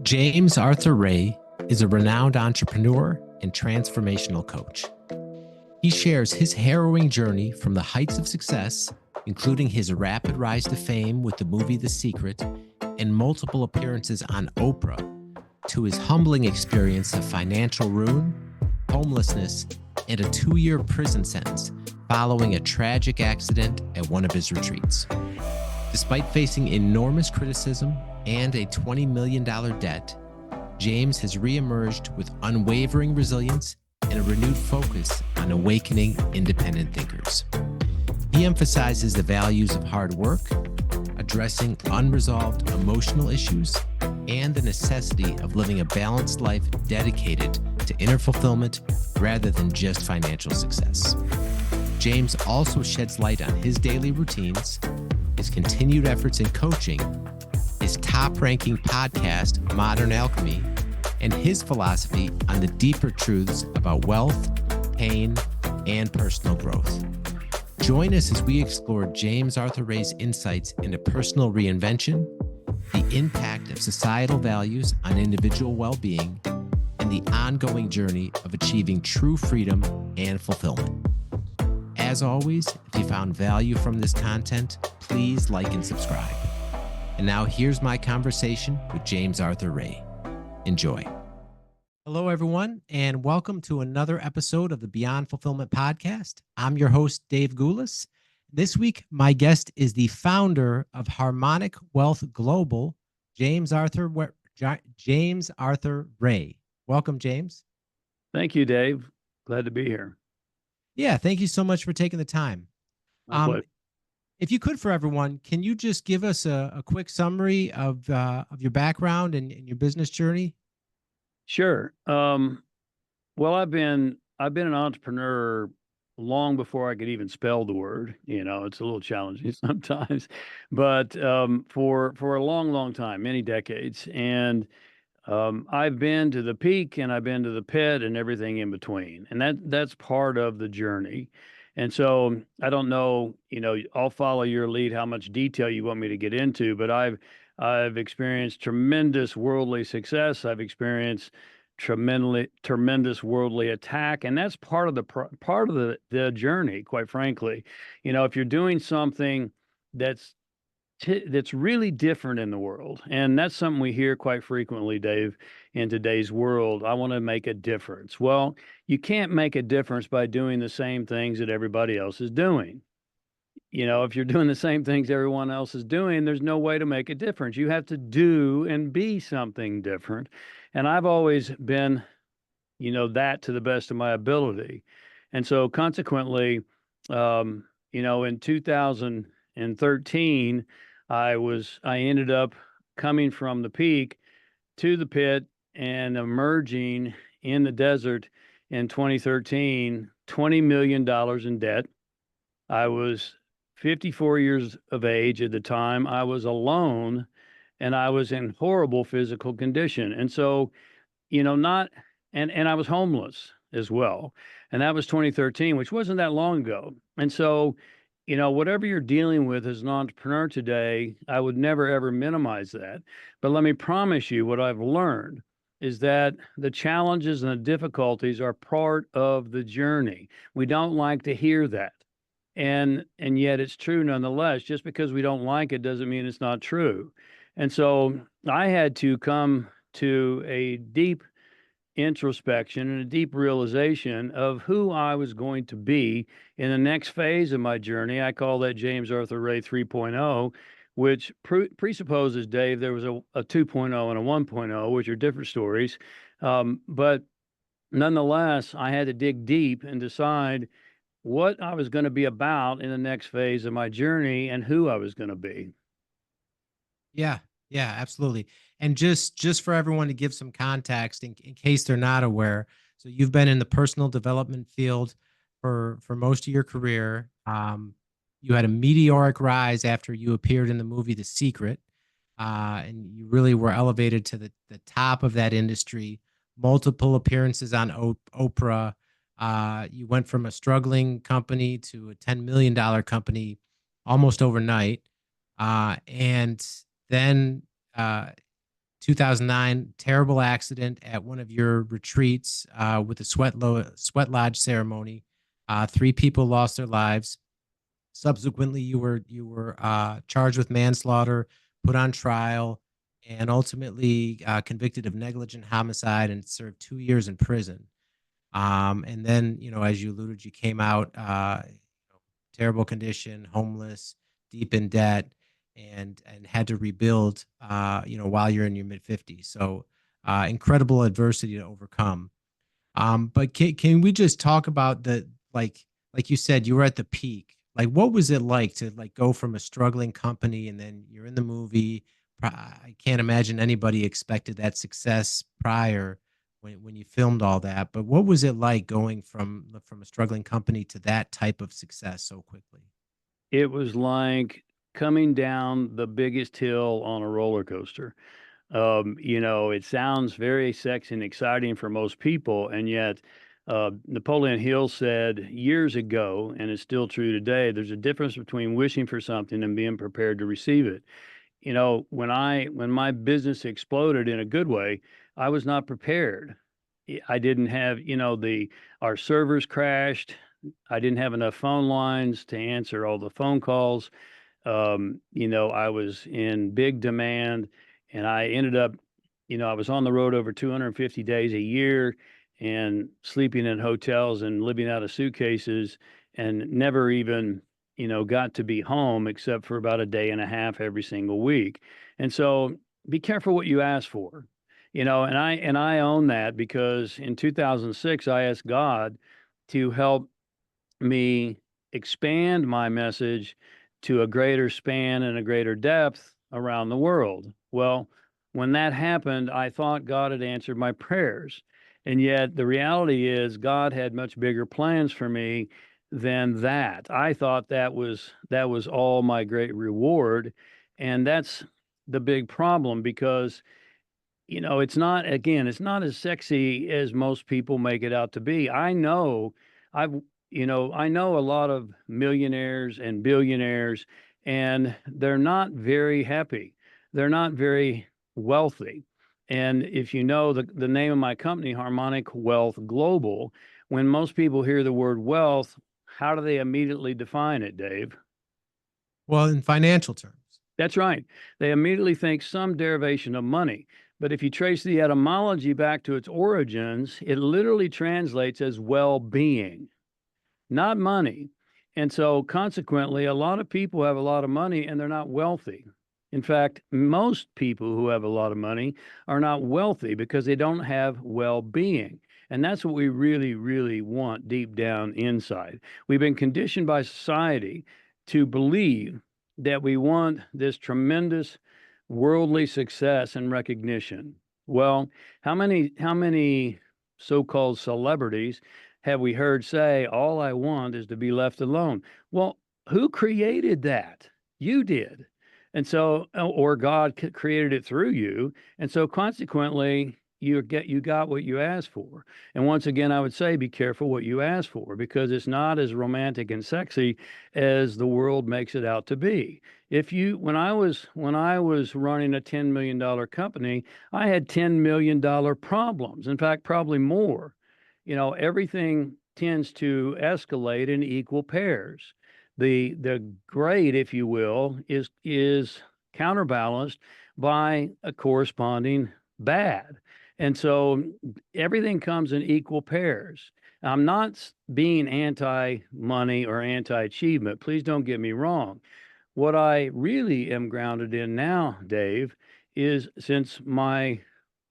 James Arthur Ray is a renowned entrepreneur and transformational coach. He shares his harrowing journey from the heights of success, including his rapid rise to fame with the movie The Secret and multiple appearances on Oprah, to his humbling experience of financial ruin, homelessness, and a 2-year prison sentence following a tragic accident at one of his retreats. Despite facing enormous criticism and a $20 million debt, James has reemerged with unwavering resilience and a renewed focus on awakening independent thinkers. He emphasizes the values of hard work, addressing unresolved emotional issues, and the necessity of living a balanced life dedicated to inner fulfillment rather than just financial success. James also sheds light on his daily routines, his continued efforts in coaching, his top-ranking podcast, Modern Alchemy, and his philosophy on the deeper truths about wealth, pain, and personal growth. Join us as we explore James Arthur Ray's insights into personal reinvention, the impact of societal values on individual well-being, and the ongoing journey of achieving true freedom and fulfillment. As always, if you found value from this content, please like and subscribe. And now here's my conversation with James Arthur Ray. Enjoy. Hello, everyone, and welcome to another episode of the Beyond Fulfillment podcast. I'm your host, Dave Goulas. This week, my guest is the founder of Harmonic Wealth Global, James Arthur Ray. Welcome, James. Thank you, Dave. Glad to be here. Yeah, thank you so much for taking the time. If you could, for everyone, can you just give us a quick summary of your background and your business journey? Sure. Well, I've been an entrepreneur long before I could even spell the word. It's a little challenging sometimes, but for a long time, many decades, and I've been to the peak and I've been to the pit and everything in between, and that's part of the journey. And so I don't know, I'll follow your lead, how much detail you want me to get into, but I've experienced tremendous worldly success. I've experienced tremendous worldly attack, and that's part of the journey, quite frankly. If you're doing something that's really different in the world, and that's something we hear quite frequently, Dave, in today's world. I want to make a difference. Well, you can't make a difference by doing the same things that everybody else is doing. If you're doing the same things everyone else is doing, there's no way to make a difference. You have to do and be something different. And I've always been, that to the best of my ability. And so consequently, in 2013, I ended up coming from the peak to the pit and emerging in the desert in 2013, $20 million in debt. I was 54 years of age at the time. I was alone and I was in horrible physical condition. And so, and I was homeless as well. And that was 2013, which wasn't that long ago. And so, whatever you're dealing with as an entrepreneur today, I would never, ever minimize that. But let me promise you, what I've learned is that the challenges and the difficulties are part of the journey. We don't like to hear that. And yet it's true nonetheless. Just because we don't like it doesn't mean it's not true. And so I had to come to a deep introspection and a deep realization of who I was going to be in the next phase of my journey. I call that James Arthur Ray 3.0, which presupposes, Dave, there was a 2.0 and a 1.0, which are different stories. But nonetheless, I had to dig deep and decide what I was going to be about in the next phase of my journey and who I was going to be. Yeah, absolutely. And just for everyone to give some context in case they're not aware, so you've been in the personal development field for most of your career. You had a meteoric rise after you appeared in the movie The Secret, and you really were elevated to the top of that industry. Multiple appearances on Oprah. You went from a struggling company to a $10 million company almost overnight. And then 2009, terrible accident at one of your retreats with the sweat lodge ceremony. Three people lost their lives. Subsequently, you were charged with manslaughter, put on trial, and ultimately convicted of negligent homicide and served 2 years in prison. And then, as you alluded, you came out, terrible condition, homeless, deep in debt, and had to rebuild, while you're in your mid 50s. So, incredible adversity to overcome. But can we just talk about like you said, you were at the peak. Like, what was it like to like go from a struggling company and then you're in the movie? I can't imagine anybody expected that success prior when you filmed all that. But what was it like going from a struggling company to that type of success so quickly? It was like coming down the biggest hill on a roller coaster. It sounds very sexy and exciting for most people, and yet Napoleon Hill said years ago, and it's still true today, there's a difference between wishing for something and being prepared to receive it. When my business exploded in a good way, I was not prepared. I didn't have, the our servers crashed. I didn't have enough phone lines to answer all the phone calls. I was in big demand, and I ended up, I was on the road over 250 days a year and sleeping in hotels and living out of suitcases, and never even, got to be home except for about a day and a half every single week. And so be careful what you ask for. And I own that, because in 2006 I asked God to help me expand my message to a greater span and a greater depth around the world. Well, when that happened, I thought God had answered my prayers. And yet the reality is God had much bigger plans for me than that. I thought that was all my great reward. And that's the big problem, because it's not as sexy as most people make it out to be. I've, I know a lot of millionaires and billionaires, and they're not very happy. They're not very wealthy. And if you know the name of my company, Harmonic Wealth Global, when most people hear the word wealth, how do they immediately define it, Dave? Well, in financial terms. That's right. They immediately think some derivation of money. But if you trace the etymology back to its origins, it literally translates as well being, not money. And so, consequently, a lot of people have a lot of money and they're not wealthy. In fact, most people who have a lot of money are not wealthy because they don't have well being. And that's what we really, really want deep down inside. We've been conditioned by society to believe that we want this tremendous worldly success and recognition. Well, how many so-called celebrities have we heard say, all I want is to be left alone? Well, who created that? You did. And so, or God created it through you. And so consequently, you got what you asked for. And once again, I would say be careful what you ask for, because it's not as romantic and sexy as the world makes it out to be. If you when I was running a $10 million company, I had $10 million problems. In fact, probably more. Everything tends to escalate in equal pairs. The grade, if you will, is counterbalanced by a corresponding bad. And so everything comes in equal pairs. I'm not being anti money or anti achievement. Please don't get me wrong. What I really am grounded in now, Dave, is, since my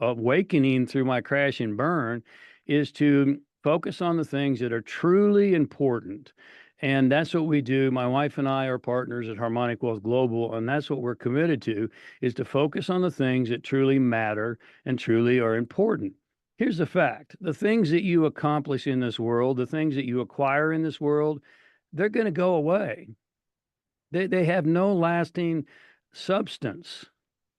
awakening through my crash and burn, is to focus on the things that are truly important. And that's what we do. My wife and I are partners at Harmonic Wealth Global, and that's what we're committed to, is to focus on the things that truly matter and truly are important. Here's the fact: the things that you accomplish in this world, the things that you acquire in this world, they're going to go away. They have no lasting substance.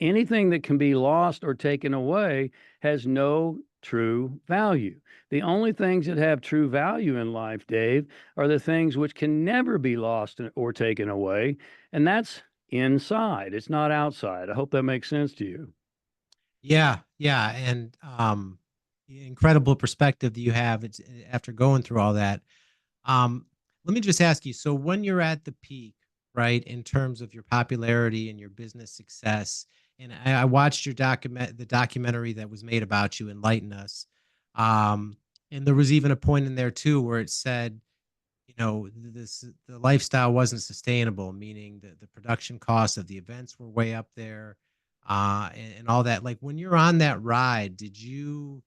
Anything that can be lost or taken away has no true value. The only things that have true value in life, Dave, are the things which can never be lost or taken away, and that's inside. It's not outside. I hope that makes sense to you. Yeah, yeah, and incredible perspective that you have. It's after going through all that. Um, Let me just ask you. So when you're at the peak, right, in terms of your popularity and your business success, and I watched your the documentary that was made about you, Enlighten Us. Um, and there was even a point in there too where it said, the lifestyle wasn't sustainable, meaning that the production costs of the events were way up there, and all that. Like when you're on that ride, did you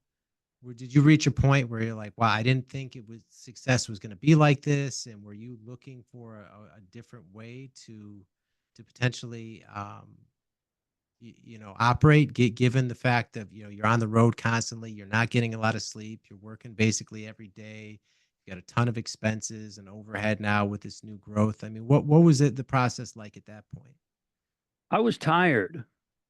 reach a point where you're like, wow, I didn't think it was success was going to be like this, and were you looking for a different way to potentially operate, given the fact that you're on the road constantly, you're not getting a lot of sleep, you're working basically every day, you got a ton of expenses and overhead now with this new growth. I mean, what was the process like at that point? I was tired,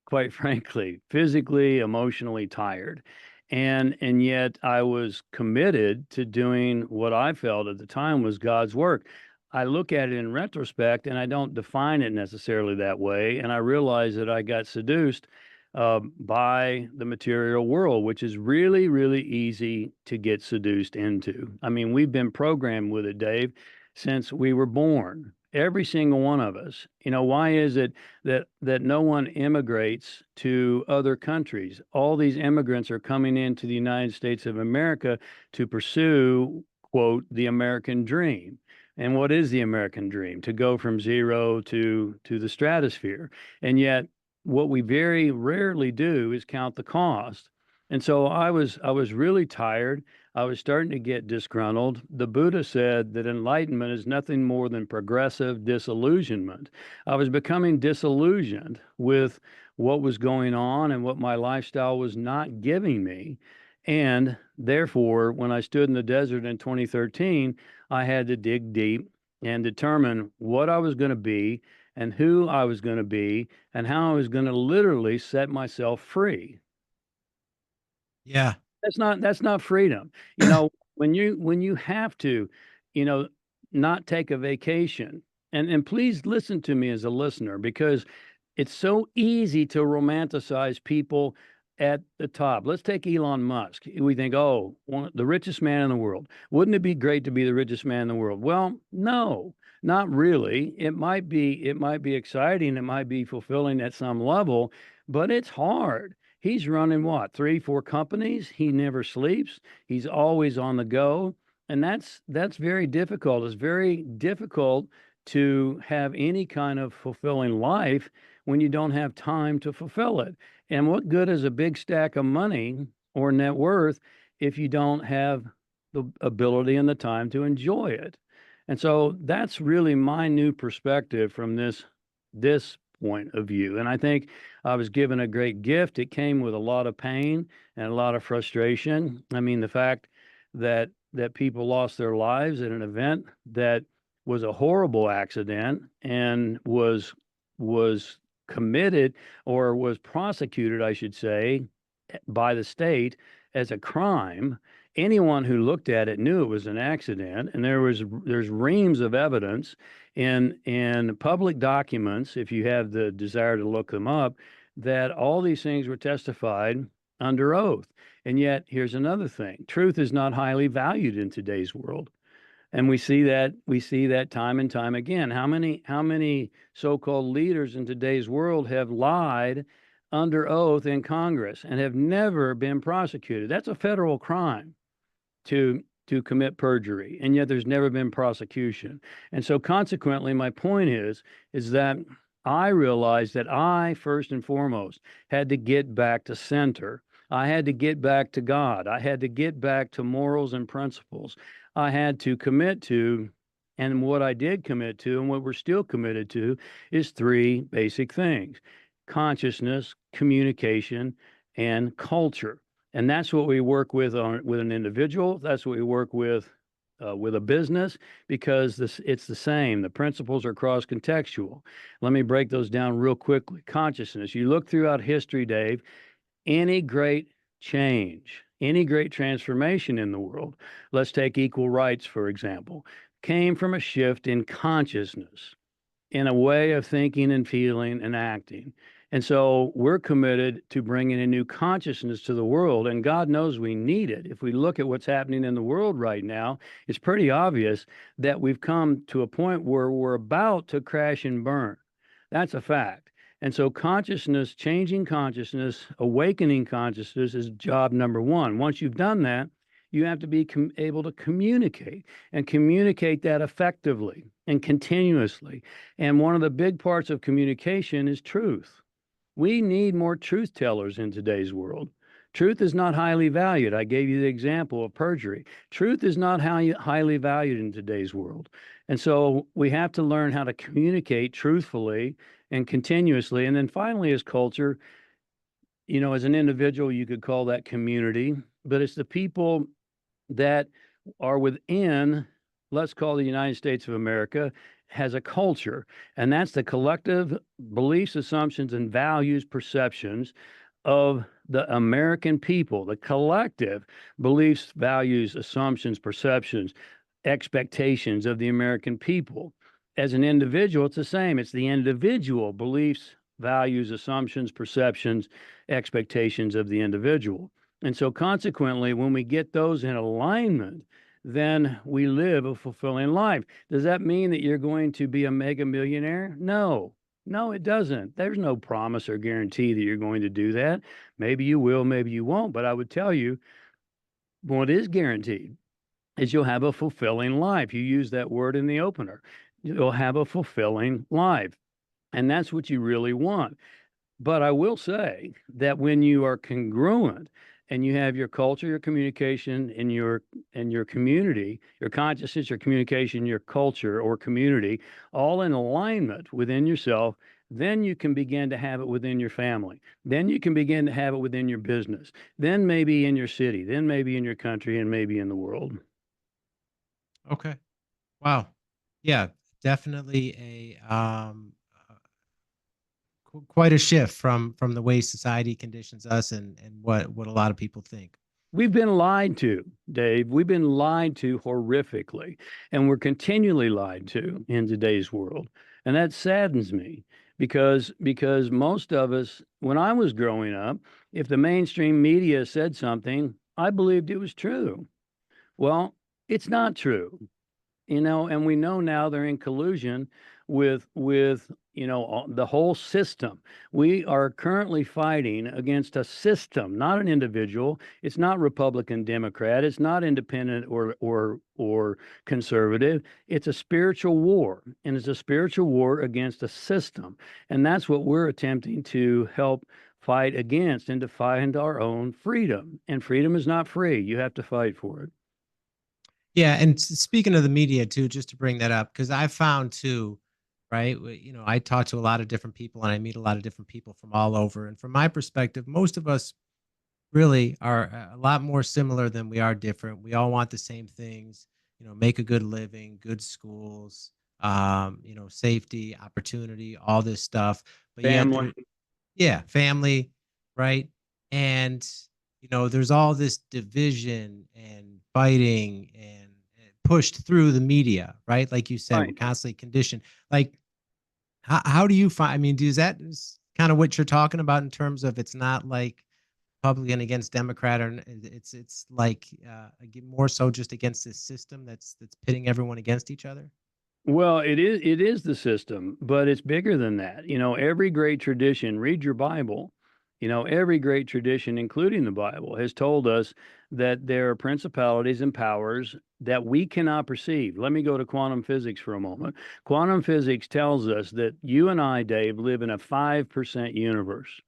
quite frankly, physically, emotionally tired. And yet I was committed to doing what I felt at the time was God's work. I look at it in retrospect and I don't define it necessarily that way. And I realize that I got seduced by the material world, which is really, really easy to get seduced into. I mean, we've been programmed with it, Dave, since we were born. Every single one of us. You know, why is it that no one immigrates to other countries? All these immigrants are coming into the United States of America to pursue, quote, the American dream. And what is the American dream? To go from zero to the stratosphere. And yet what we very rarely do is count the cost. And so I was really tired. I was starting to get disgruntled. The Buddha said that enlightenment is nothing more than progressive disillusionment. I was becoming disillusioned with what was going on and what my lifestyle was not giving me. And therefore, when I stood in the desert in 2013, I had to dig deep and determine what I was going to be and who I was going to be and how I was going to literally set myself free. Yeah. That's not freedom. You know, when you have to, you know, not take a vacation. And please listen to me as a listener because it's so easy to romanticize people at the top. Let's take Elon Musk. We think, oh, the richest man in the world. Wouldn't it be great to be the richest man in the world? Well, no, not really. It might be exciting, it might be fulfilling at some level, but it's hard. He's running what, three, four companies? He never sleeps. He's always on the go. And that's very difficult. It's very difficult to have any kind of fulfilling life when you don't have time to fulfill it. And what good is a big stack of money or net worth if you don't have the ability and the time to enjoy it? And so that's really my new perspective from this point of view. And I think I was given a great gift. It came with a lot of pain and a lot of frustration. I mean, the fact that people lost their lives at an event that was a horrible accident and was committed or was prosecuted, I should say, by the state as a crime. Anyone who looked at it knew it was an accident, and there's reams of evidence in public documents, if you have the desire to look them up, that all these things were testified under oath. And yet, here's another thing: truth is not highly valued in today's world. And we see that time and time again. How many so-called leaders in today's world have lied under oath in Congress and have never been prosecuted? That's a federal crime to commit perjury, and yet there's never been prosecution. And so consequently, my point is that I realized that I first and foremost had to get back to center. I had to get back to God. I had to get back to morals and principles. I had to commit to, and what I did commit to and what we're still committed to is three basic things: consciousness, communication, and culture. And that's what we work with an individual. That's what we work with a business, because it's the same. The principles are cross contextual. Let me break those down real quickly. Consciousness. You look throughout history, Dave. Any great change, any great transformation in the world. Let's take equal rights, for example, came from a shift in consciousness, in a way of thinking and feeling and acting. And so we're committed to bringing a new consciousness to the world. And God knows we need it. If we look at what's happening in the world right now, it's pretty obvious that we've come to a point where we're about to crash and burn. That's a fact. And so consciousness, changing consciousness, awakening consciousness is job number one. Once you've done that, you have to be able to communicate and communicate that effectively and continuously. And one of the big parts of communication is truth. We need more truth tellers in today's world. Truth is not highly valued. I gave you the example of perjury. Truth is not highly valued in today's world. And so we have to learn how to communicate truthfully and continuously. And then finally, as culture, as an individual, you could call that community, but it's the people that are within, let's call the United States of America, has a culture, and that's the collective beliefs, assumptions, and values, perceptions of the American people, the collective beliefs, values, assumptions, perceptions, expectations of the American people. As an individual, it's the same. It's the individual beliefs, values, assumptions, perceptions, expectations of the individual. And so, consequently, when we get those in alignment, then we live a fulfilling life. Does that mean that you're going to be a mega millionaire? No, no, it doesn't. There's no promise or guarantee that you're going to do that. Maybe you will, maybe you won't. But I would tell you what is guaranteed is you'll have a fulfilling life. You use that word in the opener. You'll have a fulfilling life. And that's what you really want. But I will say that when you are congruent and you have your culture, your communication, and your community, your consciousness, your communication, your culture or community, all in alignment within yourself, then you can begin to have it within your family. Then you can begin to have it within your business. Then maybe in your city. Then maybe in your country, and maybe in the world. Okay. Wow. Yeah, definitely quite a shift from the way society conditions us and what a lot of people think. We've been lied to, Dave. We've been lied to horrifically, and we're continually lied to in today's world. And that saddens me because most of us, when I was growing up, if the mainstream media said something, I believed it was true. Well, it's not true. And we know now they're in collusion with the whole system. We are currently fighting against a system, not an individual. It's not Republican, Democrat. It's not independent or conservative. It's a spiritual war, and it's a spiritual war against a system. And that's what we're attempting to help fight against and to find our own freedom. And freedom is not free. You have to fight for it. Yeah, and speaking of the media too, just to bring that up, because I found too, right? I talk to a lot of different people and I meet a lot of different people from all over. And from my perspective, most of us really are a lot more similar than we are different. We all want the same things, make a good living, good schools, safety, opportunity, all this stuff. But yet Family. there, yeah, family, right? And there's all this division and fighting and pushed through the media, right? Like you said, we're Right. constantly conditioned. Like, how do you find? I mean, does that is kind of what you're talking about in terms of it's not like Republican against Democrat, or it's like more so just against this system that's pitting everyone against each other. Well, it is the system, but it's bigger than that. Every great tradition, read your Bible. Every great tradition, including the Bible, has told us that there are principalities and powers that we cannot perceive. Let me go to quantum physics for a moment. Quantum physics tells us that you and I, Dave, live in a 5% universe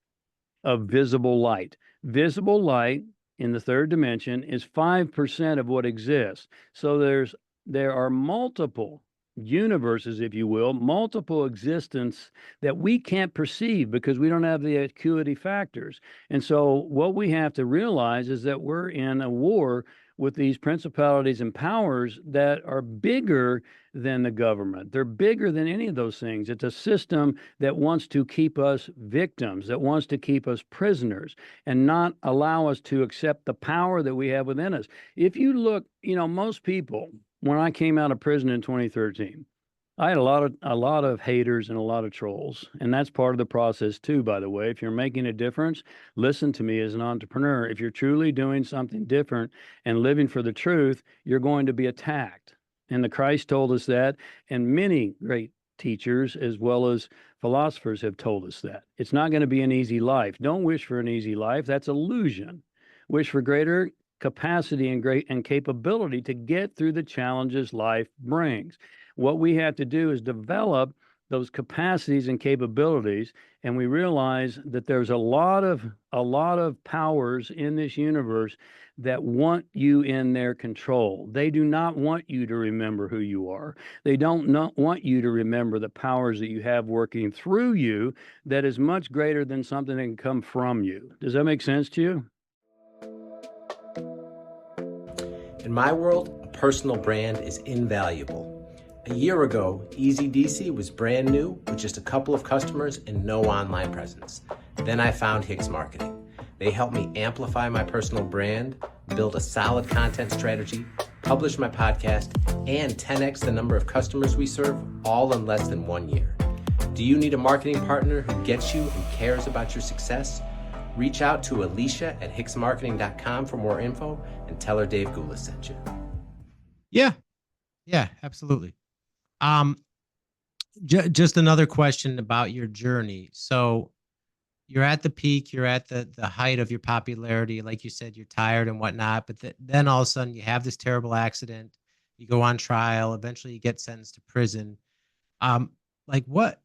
of visible light. Visible light in the third dimension is 5% of what exists. So there are multiple universes, if you will, multiple existence that we can't perceive because we don't have the acuity factors. And so what we have to realize is that we're in a war with these principalities and powers that are bigger than the government. They're bigger than any of those things. It's a system that wants to keep us victims, that wants to keep us prisoners and not allow us to accept the power that we have within us. If you look, most people, when I came out of prison in 2013, I had a lot of haters and a lot of trolls, and that's part of the process too, by the way. If you're making a difference, listen to me as an entrepreneur. If you're truly doing something different and living for the truth, you're going to be attacked. And the Christ told us that, and many great teachers as well as philosophers have told us that. It's not going to be an easy life. Don't wish for an easy life. That's illusion. Wish for greater capacity and great and capability to get through the challenges life brings. What we have to do is develop those capacities and capabilities, and we realize that there's a lot of powers in this universe that want you in their control. They do not want you to remember who you are. They don't not want you to remember the powers that you have working through you that is much greater than something that can come from you. Does that make sense to you? In my world, a personal brand is invaluable. A year ago, EasyDC was brand new with just a couple of customers and no online presence. Then I found Hicks Marketing. They helped me amplify my personal brand, build a solid content strategy, publish my podcast, and 10x the number of customers we serve, all in less than 1 year. Do you need a marketing partner who gets you and cares about your success? Reach out to Alicia at hicksmarketing.com for more info and tell her Dave Goulas sent you. Yeah, absolutely. Just another question about your journey. So you're at the peak, you're at the height of your popularity. Like you said, you're tired and whatnot, but then all of a sudden you have this terrible accident, you go on trial, eventually you get sentenced to prison. Like what,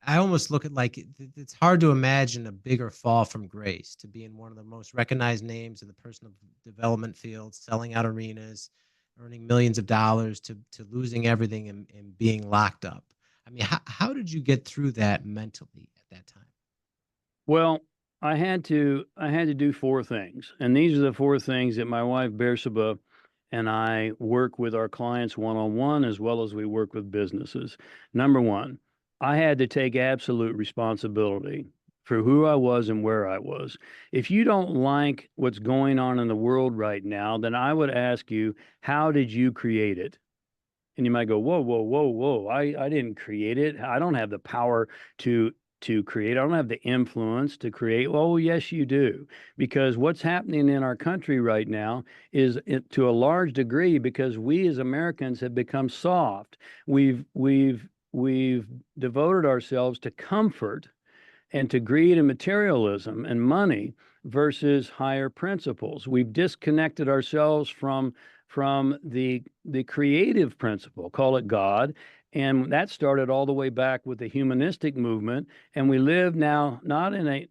I almost look at like it's hard to imagine a bigger fall from grace to being one of the most recognized names in the personal development field, selling out arenas, earning millions of dollars to losing everything and being locked up. I mean, how did you get through that mentally at that time? Well, I had to do four things, and these are the four things that my wife Bersaba and I work with our clients one on one as well as we work with businesses. Number one, I had to take absolute responsibility for who I was and where I was. If you don't like what's going on in the world right now, then I would ask you, how did you create it? And you might go, whoa, whoa, whoa, whoa. I didn't create it. I don't have the power to create. I don't have the influence to create. Well, yes, you do. Because what's happening in our country right now is to a large degree because we as Americans have become soft. We've devoted ourselves to comfort and to greed and materialism and money versus higher principles. We've disconnected ourselves from the creative principle, call it God, and that started all the way back with the humanistic movement. And we live now not in a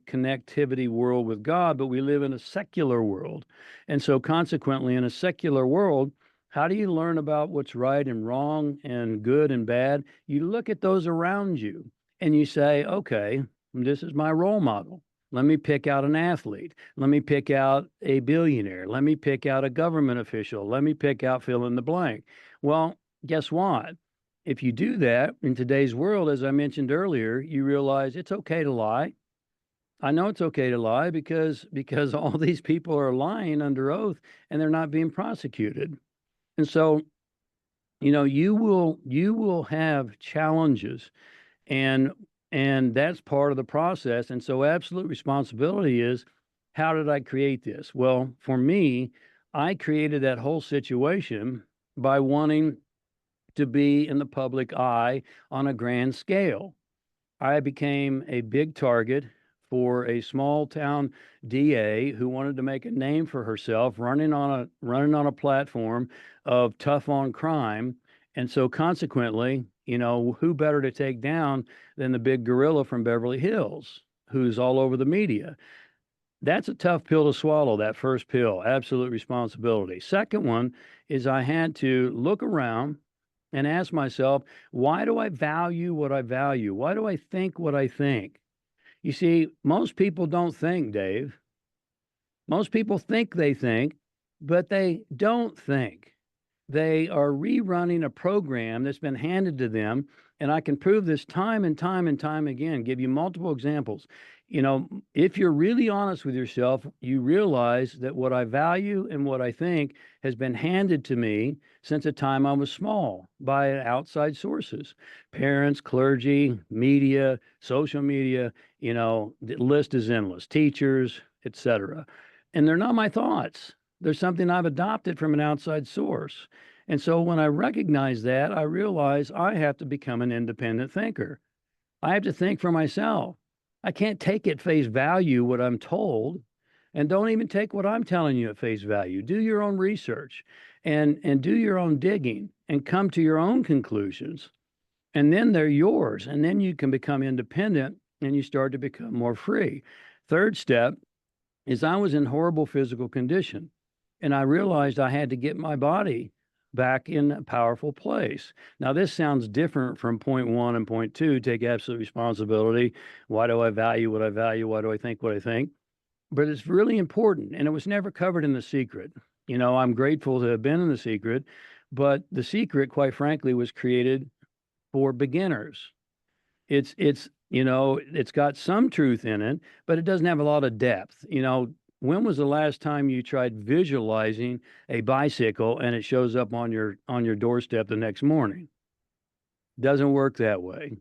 connectivity world with God, but we live in a secular world. And so consequently, in a secular world, how do you learn about what's right and wrong and good and bad? You look at those around you and you say, okay, this is my role model. Let me pick out an athlete. Let me pick out a billionaire. Let me pick out a government official. Let me pick out fill in the blank. Well, guess what? If you do that in today's world, as I mentioned earlier, you realize it's okay to lie. I know it's okay to lie because all these people are lying under oath and they're not being prosecuted. And so, you will have challenges, and that's part of the process. And so absolute responsibility is, how did I create this? Well, for me, I created that whole situation by wanting to be in the public eye on a grand scale. I became a big target for a small town DA who wanted to make a name for herself running on a platform of tough on crime. And so consequently, who better to take down than the big gorilla from Beverly Hills, who's all over the media? That's a tough pill to swallow, that first pill, absolute responsibility. Second one is I had to look around and ask myself, why do I value what I value? Why do I think what I think? You see, most people don't think, Dave. Most people think they think, but they don't think. They are rerunning a program that's been handed to them. And I can prove this time and time and time again, give you multiple examples. If you're really honest with yourself, you realize that what I value and what I think has been handed to me since the time I was small by outside sources, parents, clergy, media, social media, the list is endless, teachers, etc. And they're not my thoughts. They're something I've adopted from an outside source. And so when I recognize that, I realize I have to become an independent thinker. I have to think for myself. I can't take at face value what I'm told, and don't even take what I'm telling you at face value. Do your own research and do your own digging and come to your own conclusions. And then they're yours. And then you can become independent and you start to become more free. Third step is I was in horrible physical condition, and I realized I had to get my body back in a powerful place. Now, this sounds different from point one and point two, take absolute responsibility. Why do I value what I value? Why do I think what I think? But it's really important, and it was never covered in The Secret. I'm grateful to have been in The Secret, but The Secret, quite frankly, was created for beginners. It's got some truth in it, but it doesn't have a lot of depth. When was the last time you tried visualizing a bicycle and it shows up on your doorstep the next morning? Doesn't work that way.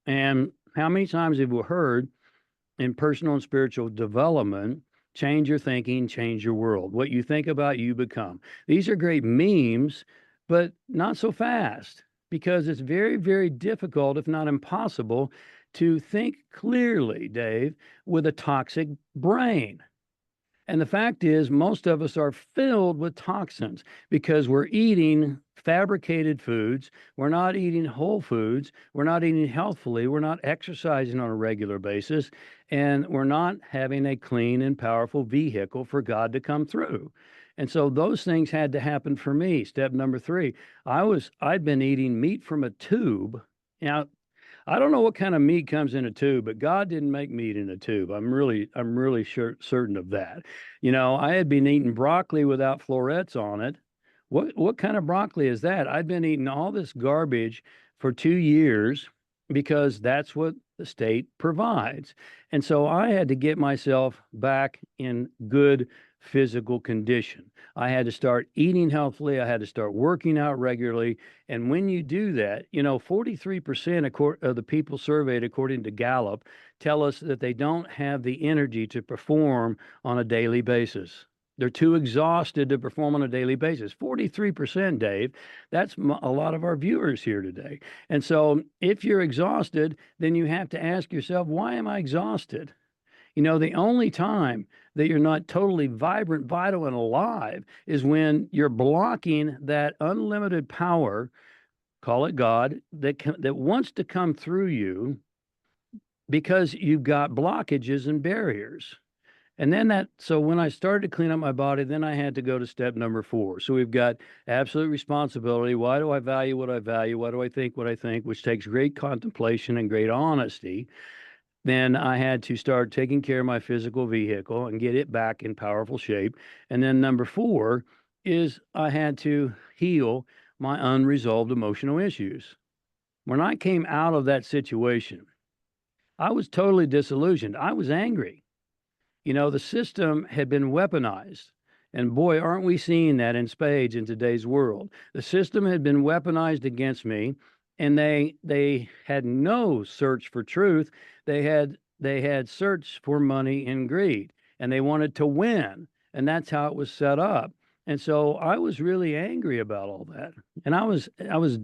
And how many times have you heard in personal and spiritual development, change your thinking, change your world? What you think about, you become. These are great memes, but not so fast, because it's very, very difficult, if not impossible, to think clearly, Dave, with a toxic brain. And the fact is, most of us are filled with toxins because we're eating fabricated foods. We're not eating whole foods. We're not eating healthfully. We're not exercising on a regular basis. And we're not having a clean and powerful vehicle for God to come through. And so those things had to happen for me. Step number three, I'd been eating meat from a tube. Now, I don't know what kind of meat comes in a tube, but God didn't make meat in a tube. I'm really certain of that. I had been eating broccoli without florets on it. What kind of broccoli is that? I'd been eating all this garbage for 2 years because that's what the state provides. And so I had to get myself back in good physical condition. I had to start eating healthily. I had to start working out regularly. And when you do that, 43% of the people surveyed, according to Gallup, tell us that they don't have the energy to perform on a daily basis. They're too exhausted to perform on a daily basis. 43%, Dave. That's a lot of our viewers here today. And so if you're exhausted, then you have to ask yourself, why am I exhausted? The only time that you're not totally vibrant, vital, and alive is when you're blocking that unlimited power, call it God, that wants to come through you because you've got blockages and barriers. And then so when I started to clean up my body, then I had to go to step number 4. So we've got absolute responsibility. Why do I value what I value? Why do I think what I think? Which takes great contemplation and great honesty. Then I had to start taking care of my physical vehicle and get it back in powerful shape. And then number 4 is I had to heal my unresolved emotional issues. When I came out of that situation, I was totally disillusioned. I was angry. The system had been weaponized. And boy, aren't we seeing that in spades in today's world? The system had been weaponized against me, and they had no search for truth. They had searched for money and greed, and they wanted to win, and that's how it was set up. And so I was really angry about all that, and I was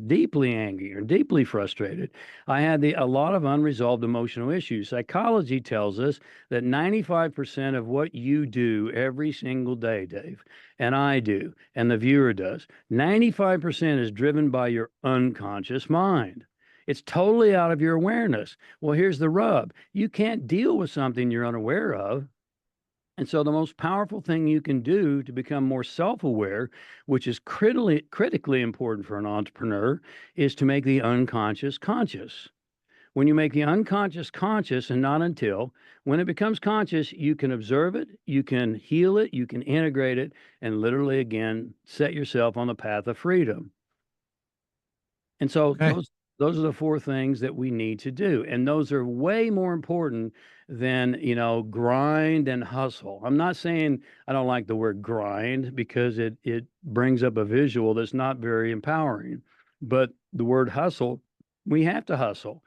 deeply angry or deeply frustrated. I had a lot of unresolved emotional issues. Psychology tells us that 95% of what you do every single day, Dave, and I do, and the viewer does, 95% is driven by your unconscious mind. It's totally out of your awareness. Well, here's the rub. You can't deal with something you're unaware of. And so the most powerful thing you can do to become more self-aware, which is critically important for an entrepreneur, is to make the unconscious conscious. When you make the unconscious conscious, and not until, when it becomes conscious, you can observe it, you can heal it, you can integrate it, and literally, again, set yourself on the path of freedom. And so Okay. Those are the four things that we need to do. And those are way more important than, grind and hustle. I'm not saying I don't like the word grind because it brings up a visual that's not very empowering. But the word hustle, we have to hustle.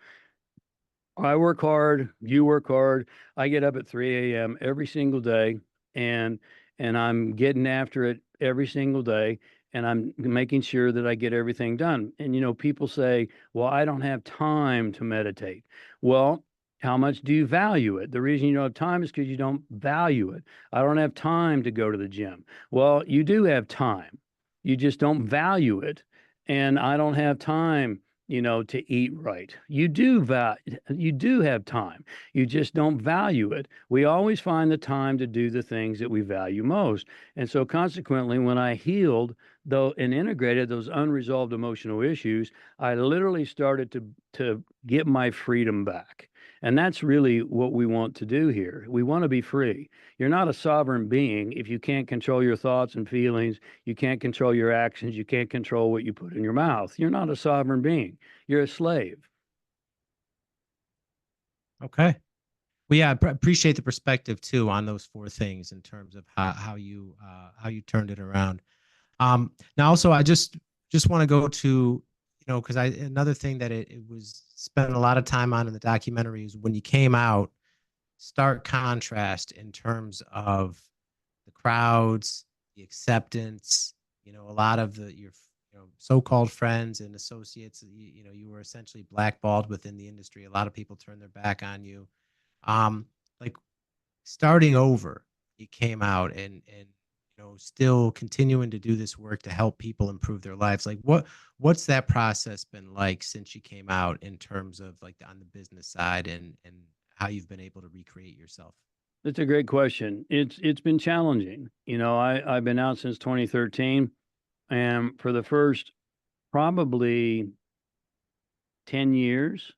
I work hard, you work hard. I get up at 3 a.m. every single day, and I'm getting after it every single day, and I'm making sure that I get everything done. And people say, "Well, I don't have time to meditate." Well, how much do you value it? The reason you don't have time is because you don't value it. I don't have time to go to the gym. Well, you do have time. You just don't value it. And I don't have time to eat right. You do have time. You just don't value it. We always find the time to do the things that we value most. And so consequently, when I healed though and integrated those unresolved emotional issues, I literally started to get my freedom back. And that's really what we want to do here. We want to be free. You're not a sovereign being if you can't control your thoughts and feelings. You can't control your actions. You can't control what you put in your mouth. You're not a sovereign being. You're a slave. Okay. Well, yeah, appreciate the perspective too on those four things in terms of how you turned it around. Now, also, I just want to go to, because I another thing that it was spent a lot of time on in the documentary is when you came out, stark contrast in terms of the crowds, the acceptance. A lot of your so-called friends and associates. You were essentially blackballed within the industry. A lot of people turned their back on you. Like starting over, you came out and still continuing to do this work to help people improve their lives. Like what's that process been like since you came out in terms of like on the business side and how you've been able to recreate yourself? That's a great question. It's been challenging. I've been out since 2013, and for the first probably 10 years,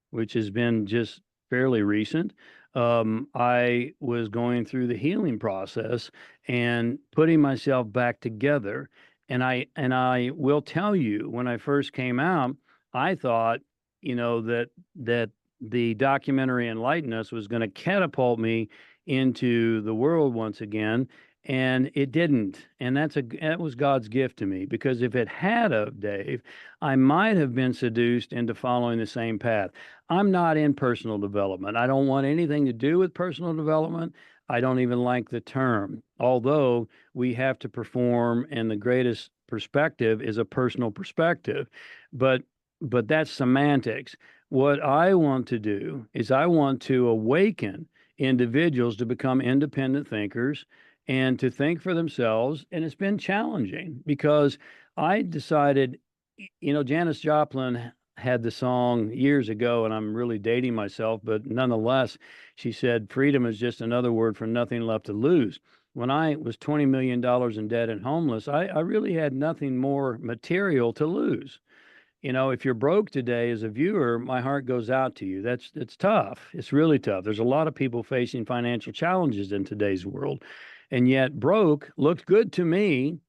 which has been just fairly recent, I was going through the healing process and putting myself back together. And I will tell you, when I first came out, I thought, that the documentary Enlighten Us was going to catapult me into the world once again. And it didn't. And that was God's gift to me, because if it had of, Dave, I might have been seduced into following the same path. I'm not in personal development. I don't want anything to do with personal development. I don't even like the term, although we have to perform, and the greatest perspective is a personal perspective. But that's semantics. What I want to do is I want to awaken individuals to become independent thinkers and to think for themselves. And it's been challenging because I decided, Janis Joplin had the song years ago, and I'm really dating myself, but nonetheless, she said, freedom is just another word for nothing left to lose. When I was $20 million in debt and homeless, I really had nothing more material to lose. If you're broke today as a viewer, my heart goes out to you. It's tough. It's really tough. There's a lot of people facing financial challenges in today's world. And yet broke looked good to me.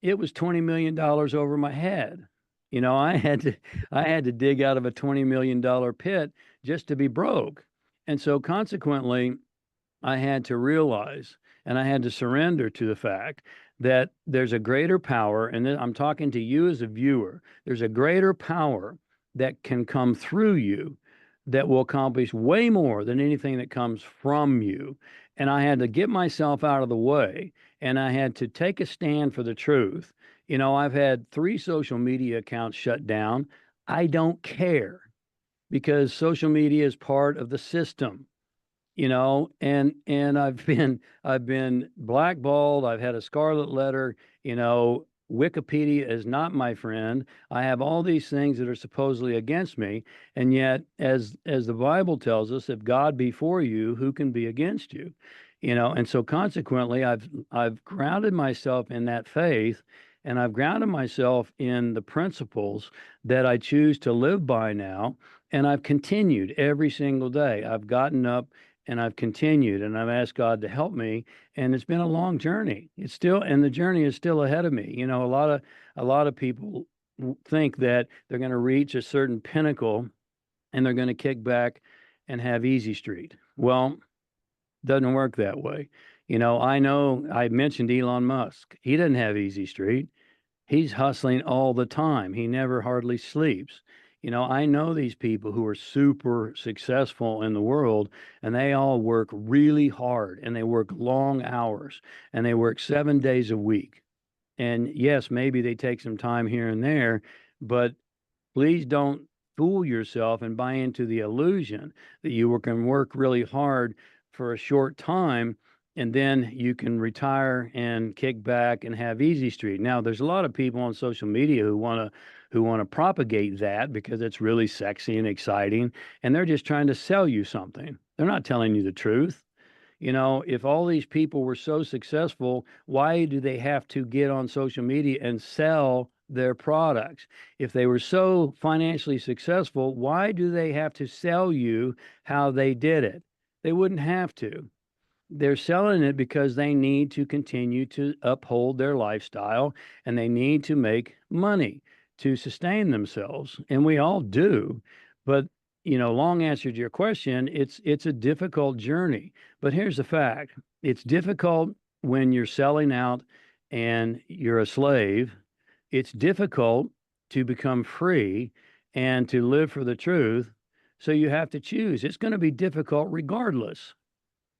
It was $20 million over my head. I had to dig out of a $20 million pit just to be broke. And so consequently, I had to realize and I had to surrender to the fact that there's a greater power. And then I'm talking to you as a viewer. There's a greater power that can come through you that will accomplish way more than anything that comes from you. And I had to get myself out of the way, and I had to take a stand for the truth. I've had 3 social media accounts shut down. I don't care, because social media is part of the system, and I've been blackballed. I've had a scarlet letter. Wikipedia is not my friend. I have all these things that are supposedly against me, and yet, as the Bible tells us, if God be for you, who can be against you? And so consequently, I've grounded myself in that faith, and I've grounded myself in the principles that I choose to live by now. And I've continued every single day. I've gotten up and I've continued, and I've asked God to help me. And it's been a long journey. And the journey is still ahead of me. A lot of people think that they're going to reach a certain pinnacle and they're going to kick back and have easy street. Well, doesn't work that way. I know I mentioned Elon Musk. He doesn't have easy street. He's hustling all the time. He never hardly sleeps. I know these people who are super successful in the world, and they all work really hard and they work long hours and they work 7 days a week. And yes, maybe they take some time here and there, but please don't fool yourself and buy into the illusion that you can work really hard for a short time and then you can retire and kick back and have easy street. Now, there's a lot of people on social media who want to propagate that because it's really sexy and exciting, and they're just trying to sell you something. They're not telling you the truth. If all these people were so successful, why do they have to get on social media and sell their products? If they were so financially successful, why do they have to sell you how they did it? They wouldn't have to. They're selling it because they need to continue to uphold their lifestyle and they need to make money to sustain themselves. And we all do. But, long answer to your question, it's a difficult journey. But here's the fact. It's difficult when you're selling out and you're a slave. It's difficult to become free and to live for the truth. So you have to choose. It's going to be difficult regardless.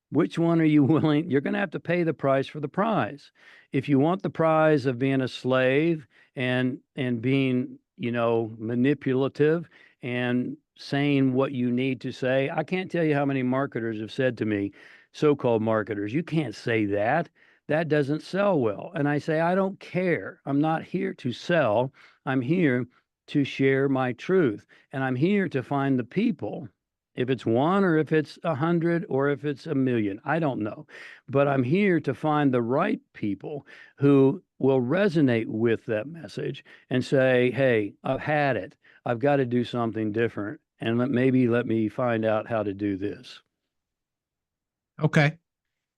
Which one are you willing? You're going to have to pay the price for the prize. If you want the prize of being a slave and being, manipulative and saying what you need to say, I can't tell you how many marketers have said to me, so-called marketers, you can't say that. That doesn't sell well. And I say, I don't care. I'm not here to sell. I'm here to share my truth. And I'm here to find the people, if it's one or if it's 100 or if it's a million, I don't know. But I'm here to find the right people who will resonate with that message and say, hey, I've had it. I've got to do something different. And maybe let me find out how to do this. Okay.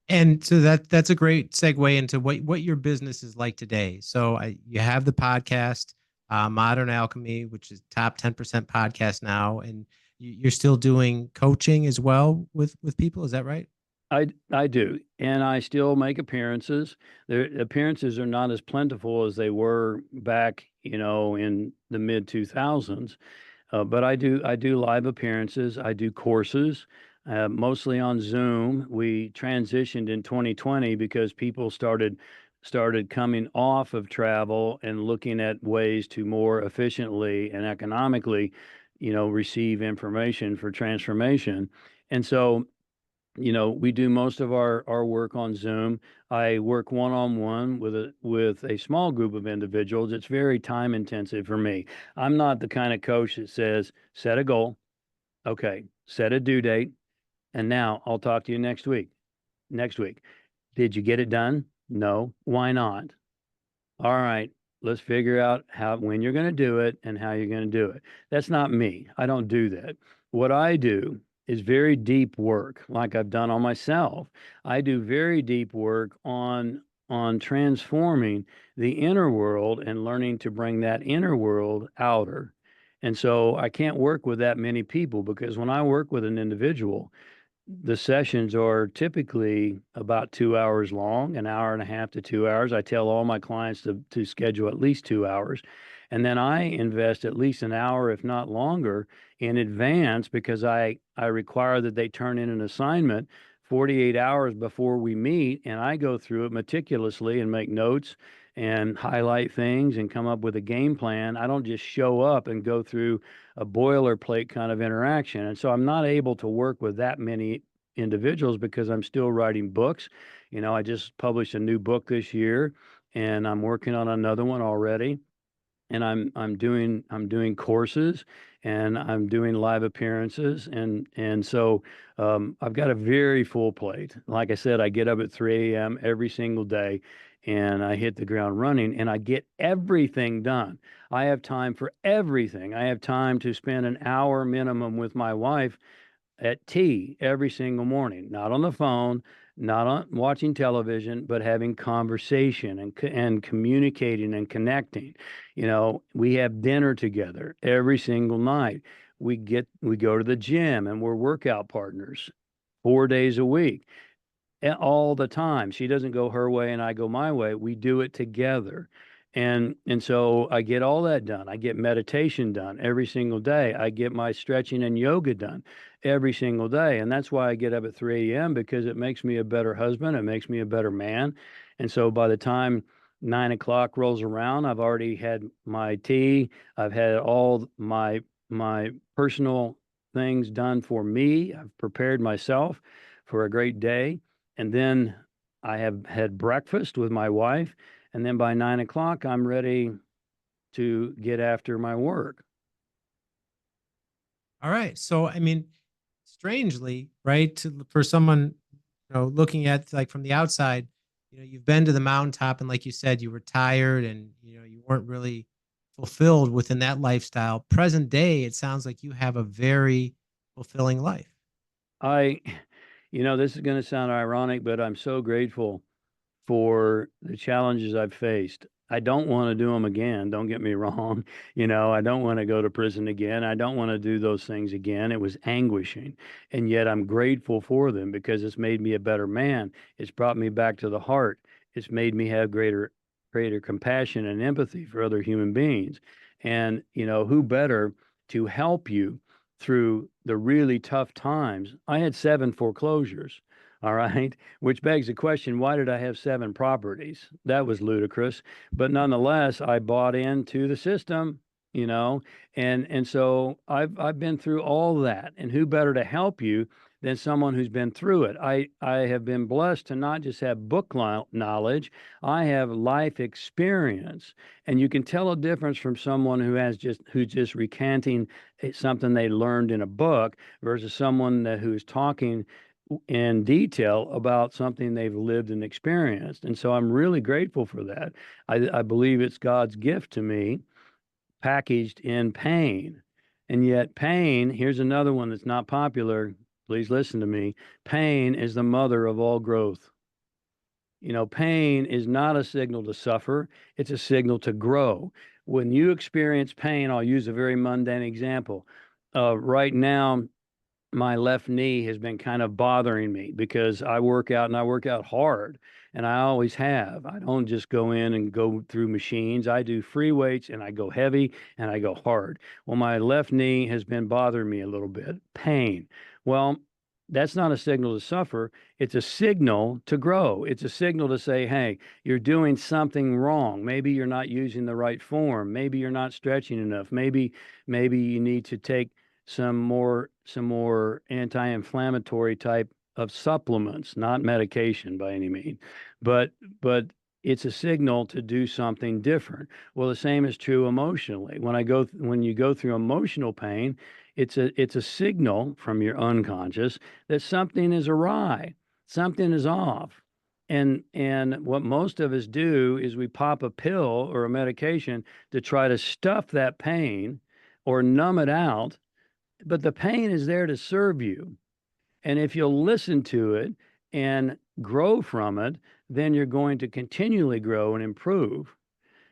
And so that's a great segue into what your business is like today. So you have the podcast, Modern Alchemy, which is top 10% podcast now, and you're still doing coaching as well with people. Is that right? I do, and I still make appearances. The appearances are not as plentiful as they were back, in the mid 2000s. But I do live appearances. I do courses, mostly on Zoom. We transitioned in 2020 because people started coming off of travel and looking at ways to more efficiently and economically, receive information for transformation. And so, we do most of our work on Zoom. I work one-on-one with a small group of individuals. It's very time intensive for me. I'm not the kind of coach that says, set a goal, okay, set a due date, and now I'll talk to you next week. Next week. Did you get it done? No. Why not? All right, let's figure out when you're going to do it and how you're going to do it. That's not me. I don't do that. What I do is very deep work, like I've done on myself. I do very deep work on transforming the inner world and learning to bring that inner world outer. And so I can't work with that many people because when I work with an individual, the sessions are typically about 2 hours long, an hour and a half to 2 hours. I tell all my clients to schedule at least 2 hours. And then I invest at least an hour, if not longer, in advance because I require that they turn in an assignment 48 hours before we meet. And I go through it meticulously and make notes and highlight things and come up with a game plan. I don't just show up and go through a boilerplate kind of interaction. And so I'm not able to work with that many individuals because I'm still writing books. I just published a new book this year and I'm working on another one already. And I'm doing courses and I'm doing live appearances and so I've got a very full plate. Like I said, I get up at 3 a.m. every single day and I hit the ground running and I get everything done. I have time for everything. I have time to spend an hour minimum with my wife at tea every single morning, not on the phone, not on watching television, but having conversation and communicating and connecting. We have dinner together every single night. We go to the gym and we're workout partners 4 days a week all the time. She doesn't go her way and I go my way. We do it together. And so I get all that done. I get meditation done every single day. I get my stretching and yoga done every single day. And that's why I get up at 3 a.m. because it makes me a better husband. It makes me a better man. And so by the time 9 o'clock rolls around, I've already had my tea. I've had all my personal things done for me. I've prepared myself for a great day. And then I have had breakfast with my wife. And then by 9 o'clock, I'm ready to get after my work. All right. So, I mean, strangely, right, for someone, looking at like from the outside, you've been to the mountaintop and like you said, you were tired and, you weren't really fulfilled within that lifestyle. Present day, it sounds like you have a very fulfilling life. I, this is going to sound ironic, but I'm so grateful for the challenges I've faced. I don't want to do them again. Don't get me wrong. I don't want to go to prison again. I don't want to do those things again. It was anguishing. And yet I'm grateful for them because it's made me a better man. It's brought me back to the heart. It's made me have greater compassion and empathy for other human beings. And, who better to help you through the really tough times? I had 7 foreclosures. All right. Which begs the question, why did I have 7 properties? That was ludicrous. But nonetheless, I bought into the system, you know, and so I've been through all that. And who better to help you than someone who's been through it? I have been blessed to not just have book knowledge, I have life experience. And you can tell a difference from someone who's just recanting something they learned in a book versus someone who's talking in detail about something they've lived and experienced. And so I'm really grateful for that. I believe it's God's gift to me, packaged in pain. And yet, pain, here's another one that's not popular. Please listen to me. Pain is the mother of all growth. Pain is not a signal to suffer, it's a signal to grow. When you experience pain, I'll use a very mundane example. Right now, my left knee has been kind of bothering me because I work out and I work out hard and I always have. I don't just go in and go through machines. I do free weights and I go heavy and I go hard. Well, my left knee has been bothering me a little bit, pain. Well, that's not a signal to suffer. It's a signal to grow. It's a signal to say, hey, you're doing something wrong. Maybe you're not using the right form. Maybe you're not stretching enough. Maybe you need to take some more anti-inflammatory type of supplements, not medication by any means, but it's a signal to do something different. Well, the same is true emotionally. When you go through emotional pain, it's a signal from your unconscious that something is awry, something is off. And what most of us do is we pop a pill or a medication to try to stuff that pain or numb it out, but the pain is there to serve you. And if you'll listen to it and grow from it, then you're going to continually grow and improve.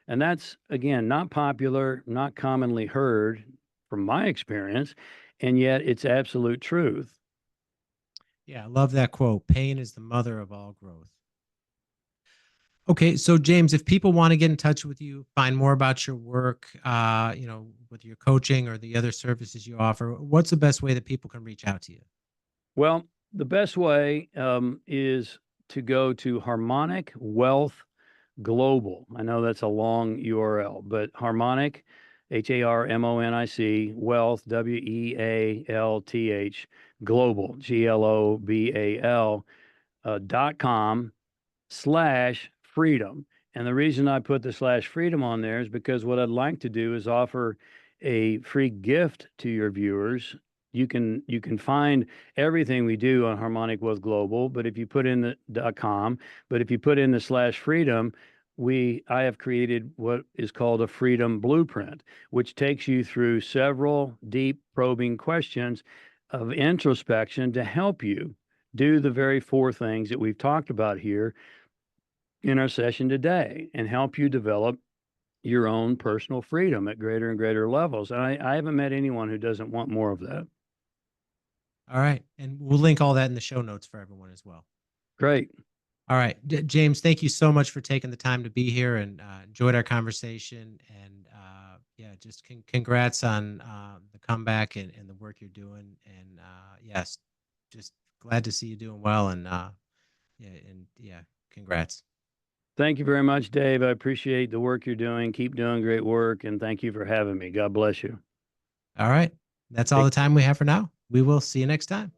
And that's, again, not popular, not commonly heard from my experience, and yet it's absolute truth. Yeah, I love that quote. Pain is the mother of all growth. Okay, so James, if people want to get in touch with you, find more about your work, with your coaching or the other services you offer, what's the best way that people can reach out to you? Well, the best way is to go to Harmonic Wealth Global. I know that's a long URL, but Harmonic, HARMONIC, Wealth, WEALTH, Global, GLOBAL, .com/freedom. And the reason I put the /freedom on there is because what I'd like to do is offer a free gift to your viewers. You can find everything we do on Harmonic Wealth Global, but if you put in the .com, but if you put in the /freedom, I have created what is called a freedom blueprint, which takes you through several deep probing questions of introspection to help you do the very 4 things that we've talked about here in our session today and help you develop your own personal freedom at greater and greater levels. And I haven't met anyone who doesn't want more of that. All right. And we'll link all that in the show notes for everyone as well. Great. All right. James, thank you so much for taking the time to be here, and enjoyed our conversation. And yeah, just congrats on the comeback and the work you're doing. And yes, just glad to see you doing well. And yeah, congrats. Thank you very much, Dave. I appreciate the work you're doing. Keep doing great work. And thank you for having me. God bless you. All right. That's all Take the time we have for now. We will see you next time.